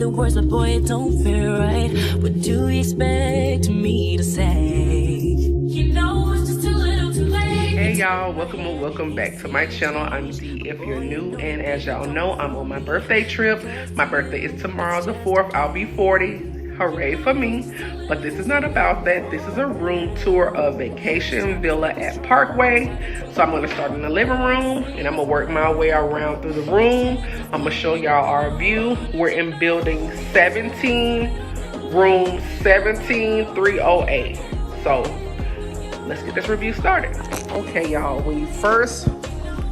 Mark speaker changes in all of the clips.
Speaker 1: the words, but boy, it don't feel right. What do you expect me to say? You know it's just too little too late.
Speaker 2: Hey y'all, welcome back to my channel. I'm Dee if you're new, and as y'all know, I'm on my birthday trip. My birthday is tomorrow the 4th. I'll be 40. Hooray for me. But this is not about that. This is a room tour of Vacation Villa at Parkway. So I'm gonna start in the living room and I'm gonna work my way around through the room. I'm gonna show y'all our view. We're in building 17, room 17308. So let's get this review started. Okay y'all, when you first,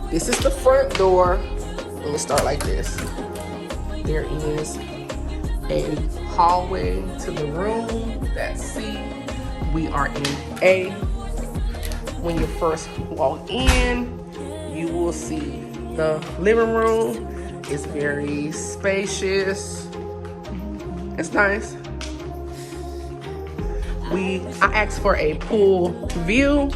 Speaker 2: this is the front door. Let me start like this. There is a hallway to the room. That's C. We are in A. When you first walk in, you will see the living room. It's very spacious. It's nice. I asked for a pool view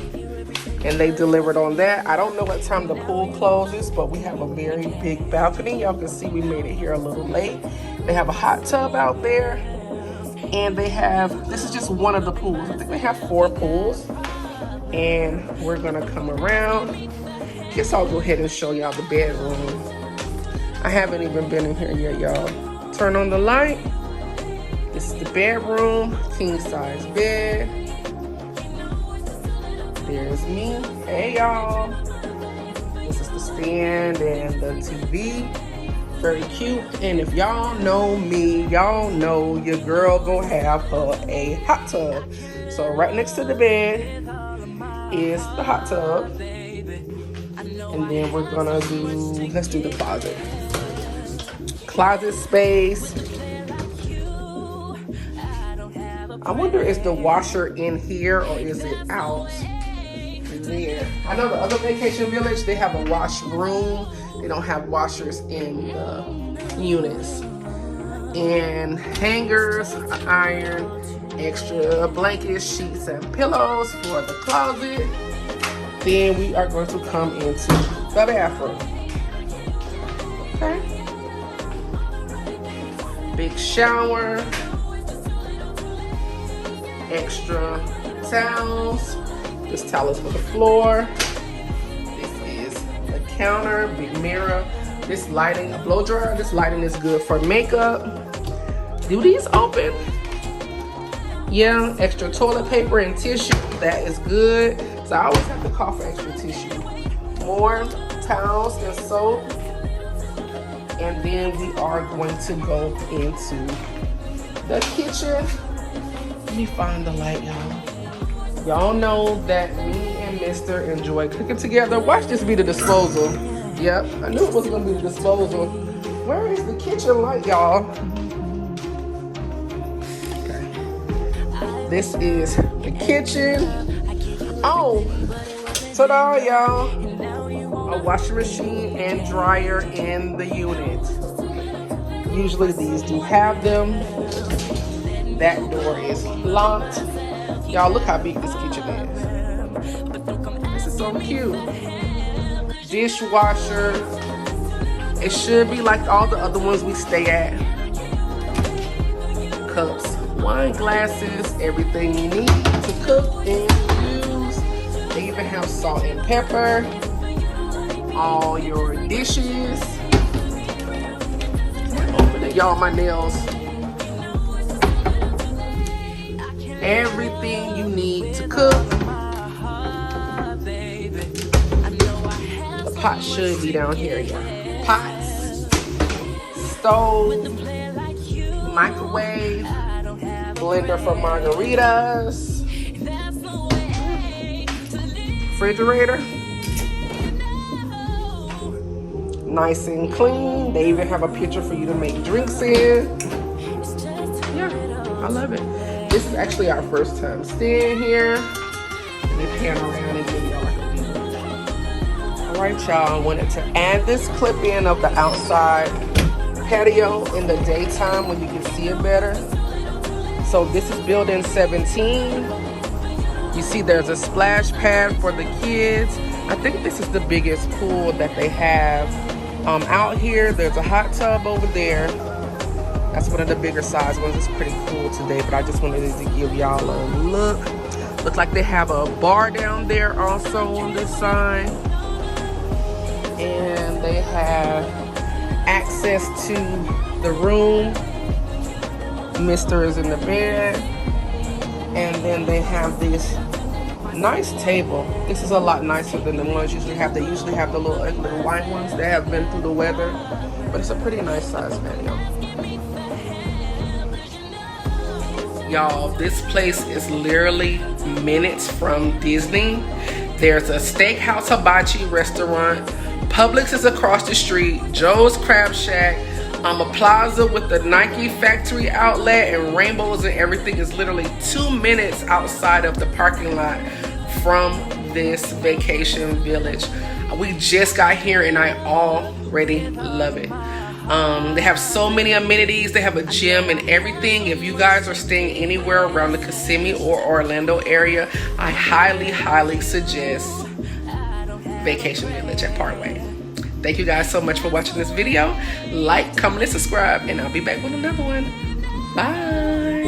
Speaker 2: and they delivered on that. I don't know what time the pool closes, but we have a very big balcony. Y'all can see we made it here a little late. They have a hot tub out there, and they have, this is just one of the pools. I think they have 4 pools, and we're gonna come around. Guess I'll go ahead and show y'all the bedroom. I haven't even been in here yet, y'all. Turn on the light. This is the bedroom, king size bed. There's me. Hey y'all. This is the stand and the TV. Very cute. And if y'all know me, y'all know your girl gonna have her a hot tub. So right next to the bed is the hot tub. And then we're gonna let's do the closet. Closet space. I wonder, is the washer in here or is it out there? I know the other vacation village, they have a washroom. They don't have washers in the units. And hangers, iron, extra blankets, sheets, and pillows for the closet. Then we are going to come into the bathroom. Okay. Big shower. Extra towels. This towel is for the floor. This is the counter, big mirror. This lighting, a blow dryer. This lighting is good for makeup. Do these open? Yeah, extra toilet paper and tissue. That is good. So I always have to call for extra tissue. More towels and soap. And then we are going to go into the kitchen. Let me find the light, y'all. Y'all know that me and Mr. enjoy cooking together. Watch this be the disposal. Yep, I knew it was gonna be the disposal. Where is the kitchen light, y'all? Okay. This is the kitchen. Oh, ta-da, y'all. A washing machine and dryer in the unit. Usually these do have them. That door is locked. Y'all, look how big this kitchen is. This is so cute. Dishwasher. It should be like all the other ones we stay at. Cups, wine glasses, everything you need to cook and use. They even have salt and pepper. All your dishes. Open it, y'all, my nails. Everything you need to cook. The pot should be down here, y'all. Pots, stove, microwave, blender for margaritas, refrigerator. Nice and clean. They even have a pitcher for you to make drinks in. Yeah, I love it. This is actually our first time staying here. Let me pan around and give y'all like a view. All right, y'all. I wanted to add this clip in of the outside patio in the daytime when you can see it better. So this is building 17. You see there's a splash pad for the kids. I think this is the biggest pool that they have out here. There's a hot tub over there. That's one of the bigger size ones. It's pretty cool today, but I just wanted to give y'all a look. Looks like they have a bar down there also on this side. And they have access to the room. Mister is in the bed. And then they have this nice table. This is a lot nicer than the ones usually have. They usually have the little ugly white ones that have been through the weather. But it's a pretty nice size patio. Y'all, this place is literally minutes from Disney. There's a steakhouse hibachi restaurant. Publix is across the street. Joe's Crab Shack. A plaza with the Nike factory outlet and rainbows and everything is literally 2 minutes outside of the parking lot from this vacation village. We just got here and I already love it. They have so many amenities. They have a gym and everything. If you guys are staying anywhere around the Kissimmee or Orlando area, I highly suggest Vacation Village at Parkway. Thank you guys so much for watching this video. Like, comment, and subscribe, and I'll be back with another one. Bye.